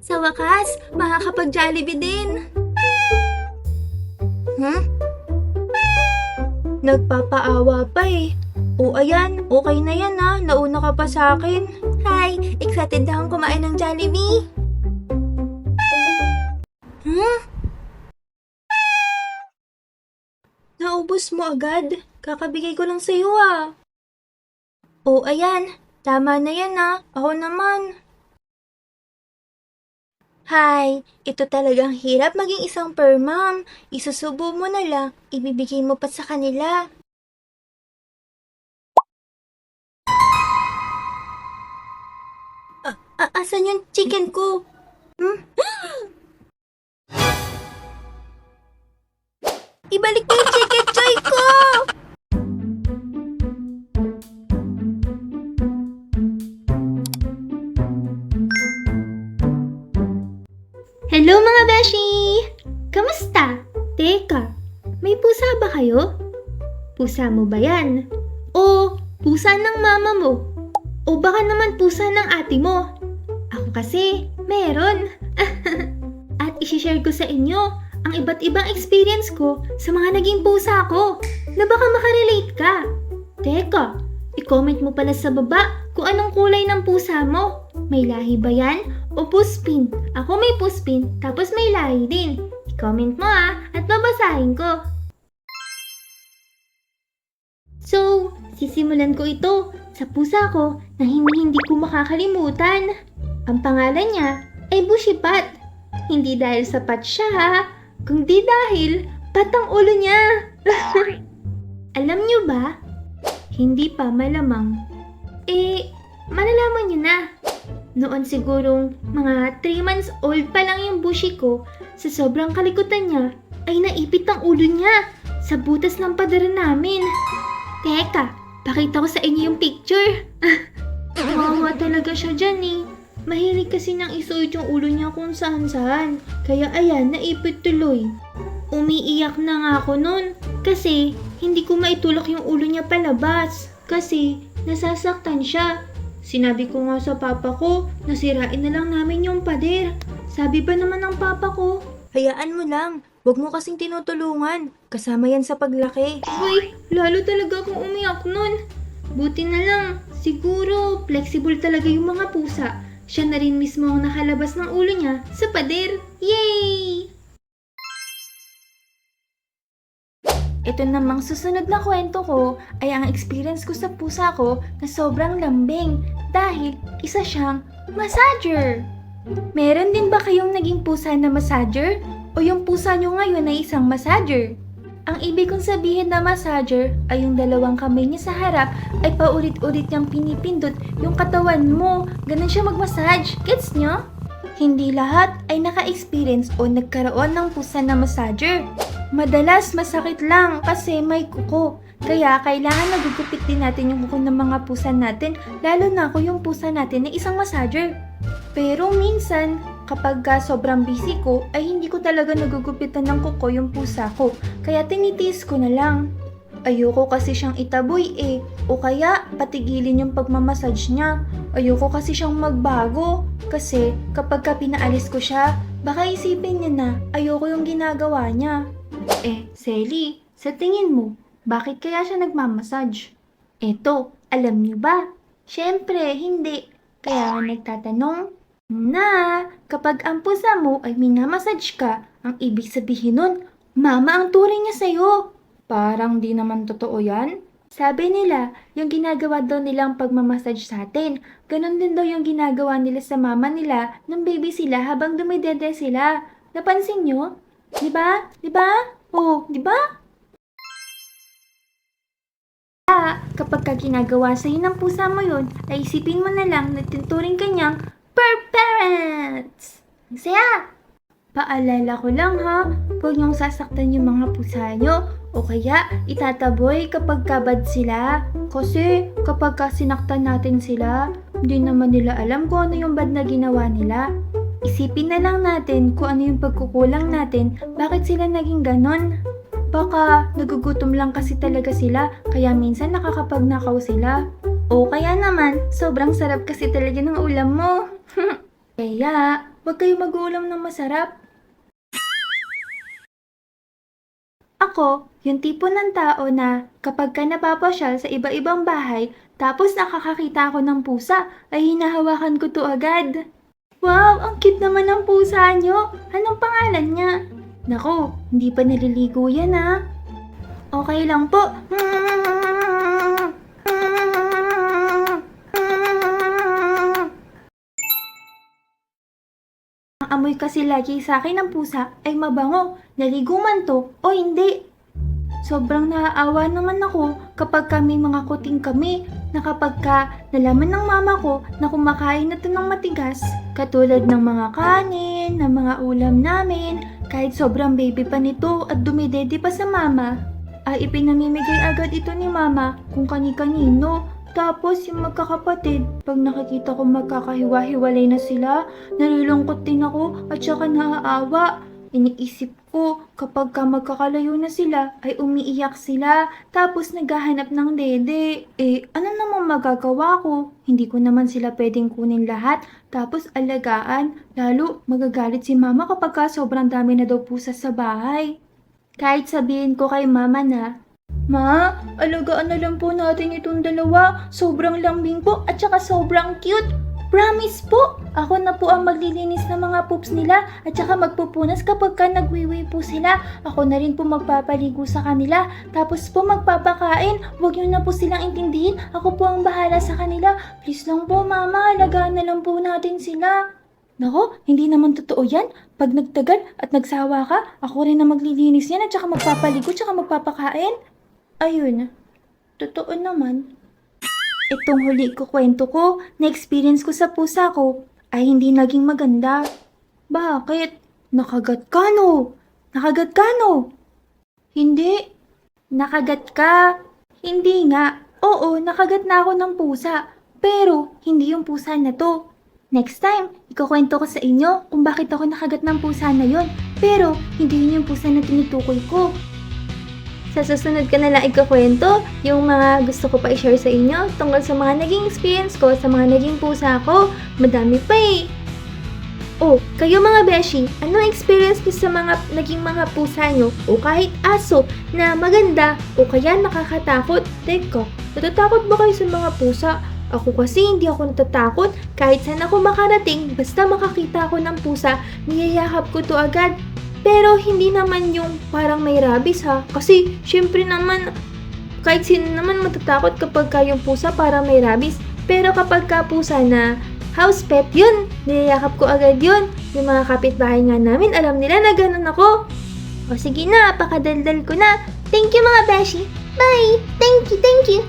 Sa wakas, makakapag-Jollibee din. Nagpapaawa pa eh. O ayan, okay na yan ha. Nauna ka pa sa akin. Hi, excited na akong kumain ng Jollibee. Naubos mo agad? Kakabigay ko lang sa'yo ah. O ayan, tama na yan ah. Ako naman. Hi, ito talagang hirap maging isang permam. Isusubo mo na lang, ibibigay mo pa sa kanila. Asan yung chicken ko? Ibalik mo yung chicken joy ko! Hello mga beshi! Kamusta? Teka, may pusa ba kayo? Pusa mo ba yan? O pusa ng mama mo? O baka naman pusa ng ate mo? Ako kasi, meron. At isishare ko sa inyo ang iba't ibang experience ko sa mga naging pusa ko na baka makarelate ka. Teka, i-comment mo pala sa baba kung anong kulay ng pusa mo. May lahi ba yan? O puspin? Ako may puspin, tapos may lahi din. I-comment mo at babasahin ko. So, sisimulan ko ito sa pusa ko na hindi ko makakalimutan. Ang pangalan niya ay Bushipat. Hindi dahil sa pat siya kundi dahil patang ulo niya. Alam niyo ba? Hindi pa malamang. Malalaman niyo na. Noon sigurong mga 3 months old pa lang yung Bushi ko, sa sobrang kalikutan niya, ay naipit ang ulo niya sa butas ng pader namin. Teka, pakita ko sa inyo yung picture. Kawawa talaga siya dyan eh. Mahilig kasi nang isuot yung ulo niya kung saan-saan. Kaya ayan, naipit tuloy. Umiiyak na nga ako nun kasi hindi ko maitulak yung ulo niya palabas. Kasi nasasaktan siya. Sinabi ko nga sa papa ko, nasirain na lang namin yung pader. Sabi ba naman ng papa ko, Hayaan mo lang. Huwag mo kasing tinutulungan. Kasama yan sa paglaki. uy, lalo talaga akong umiyak nun. Buti na lang, siguro flexible talaga yung mga pusa. Siya na rin mismo ang nakalabas ng ulo niya sa pader. Yay! Ito namang susunod na kwento ko ay ang experience ko sa pusa ko na sobrang lambing dahil isa siyang massager. Meron din ba kayong naging pusa na massager? O yung pusa nyo ngayon ay isang massager? Ang ibig kong sabihin na massager ay yung dalawang kamay niya sa harap ay paulit-ulit niyang pinipindot yung katawan mo. Ganun siya mag-massage. Gets nyo? Hindi lahat ay naka-experience o nagkaroon ng pusa na massager. Madalas masakit lang kasi may kuko. Kaya kailangan nagugupit din natin yung kuko ng mga pusa natin, lalo na kung yung pusa natin ay isang massager. Pero minsan, kapag sobrang busy ko, ay hindi ko talaga nagugupitan ng kuko yung pusa ko. Kaya tinitiis ko na lang. Ayoko kasi siyang itaboy eh. O kaya patigilin yung pagmamassage niya. Ayoko kasi siyang magbago. Kasi kapag pinaalis ko siya, baka isipin niya na ayoko yung ginagawa niya. Selly, sa tingin mo, bakit kaya siya nagmamassage? Eto, alam niyo ba? Siyempre, hindi. Kaya nga nagtatanong na kapag ang pusa mo ay minamassage ka, ang ibig sabihin nun, mama ang turing niya sa'yo. Parang di naman totoo yan. Sabi nila, yung ginagawa daw nilang pagmamassage sa atin, ganun din daw yung ginagawa nila sa mama nila nung baby sila habang dumidede sila. Napansin nyo? Diba? Diba? Oh, diba? Kapag ginagawa sa'yo ng pusa mo yun, ay isipin mo na lang na tinuturing kanyang per parents. Ang saya! Paalala ko lang ha, huwag niyong sasaktan yung mga pusa niyo o kaya itataboy kapag kabad sila. Kasi kapag sinaktan natin sila, hindi naman nila alam kung ano yung bad na ginawa nila. Isipin na lang natin kung ano yung pagkukulang natin, bakit sila naging ganon. Baka nagugutom lang kasi talaga sila, kaya minsan nakakapagnakaw sila. O kaya naman, sobrang sarap kasi talaga ng ulam mo. Kaya, Huwag kayo mag-uulam ng masarap. Ako, yung tipo ng tao na kapag ka napapasyal sa iba-ibang bahay, tapos nakakakita ako ng pusa, ay hinahawakan ko to agad. Wow, ang cute naman ng pusa nyo. Anong pangalan niya? Nako, hindi pa naliligo yan ah. Okay lang po. Ang amoy kasi lagi sa akin ng pusa ay mabango. Naligo man to o hindi. Sobrang naaawa naman ako kapag kami mga kuting kami na kapag ka nalaman ng mama ko na kumakain na to ng matigas, katulad ng mga kanin, ng mga ulam namin, kahit sobrang baby pa nito at dumidede pa sa mama, ay ipinamimigay agad ito ni mama kung kani-kanino. Tapos yung magkakapatid, pag nakikita ko magkakahiwa-hiwalay na sila, nalulungkot din ako at saka naaawa. Iniisip ko, kapag ka magkakalayo na sila, ay umiiyak sila, tapos naghahanap ng dede. Ano namang magagawa ko? Hindi ko naman sila pwedeng kunin lahat, tapos alagaan. Lalo, magagalit si mama kapag ka sobrang dami na daw pusa sa bahay. Kahit sabihin ko kay mama na, Ma, alagaan na lang po natin itong dalawa. Sobrang lambing po at saka sobrang cute. Promise po, ako na po ang maglilinis ng mga poops nila at saka magpupunas kapag ka nagwiwi po sila. Ako na rin po magpapaligo sa kanila. Tapos po magpapakain. Huwag niyo na po silang intindihin. Ako po ang bahala sa kanila. Please lang po mama, alagaan na lang po natin sila. Nako, hindi naman totoo yan. Pag nagtagal at nagsawa ka, ako rin na maglilinis yan at saka magpapaligo at saka magpapakain. Ayun, totoo naman. Itong huli ko kwento ko, na-experience ko sa pusa ko, ay hindi naging maganda. Bakit? Nakagat ka no? Nakagat ka no? Hindi. Nakagat ka? Hindi nga. Oo, nakagat na ako ng pusa. Pero, hindi yung pusa na to. Next time, ikukwento ko sa inyo kung bakit ako nakagat ng pusa na yon. Pero, hindi yun yung pusa na tinutukoy ko. Sa susunod ko na lang ikukwento yung mga gusto ko pa i-share sa inyo tungkol sa mga naging experience ko sa mga naging pusa ko. Madami pa eh. Oh, kayo mga beshi, anong experience niyo sa mga naging mga pusa nyo o kahit aso na maganda o kaya nakakatakot? Teka, natatakot ba kayo sa mga pusa? Ako kasi hindi ako natatakot kahit saan ako makarating basta makakita ako ng pusa, niyayakap ko to agad. Pero hindi naman yung parang may rabies ha. Kasi syempre naman kahit sino naman matatakot kapag yung pusa parang may rabies. Pero kapag pusa na house pet yun, niyayakap ko agad yun. Yung mga kapitbahay nga namin alam nila na ganun ako. O sige na, pakadaldal ko na. Thank you mga beshi. Bye! Thank you, thank you.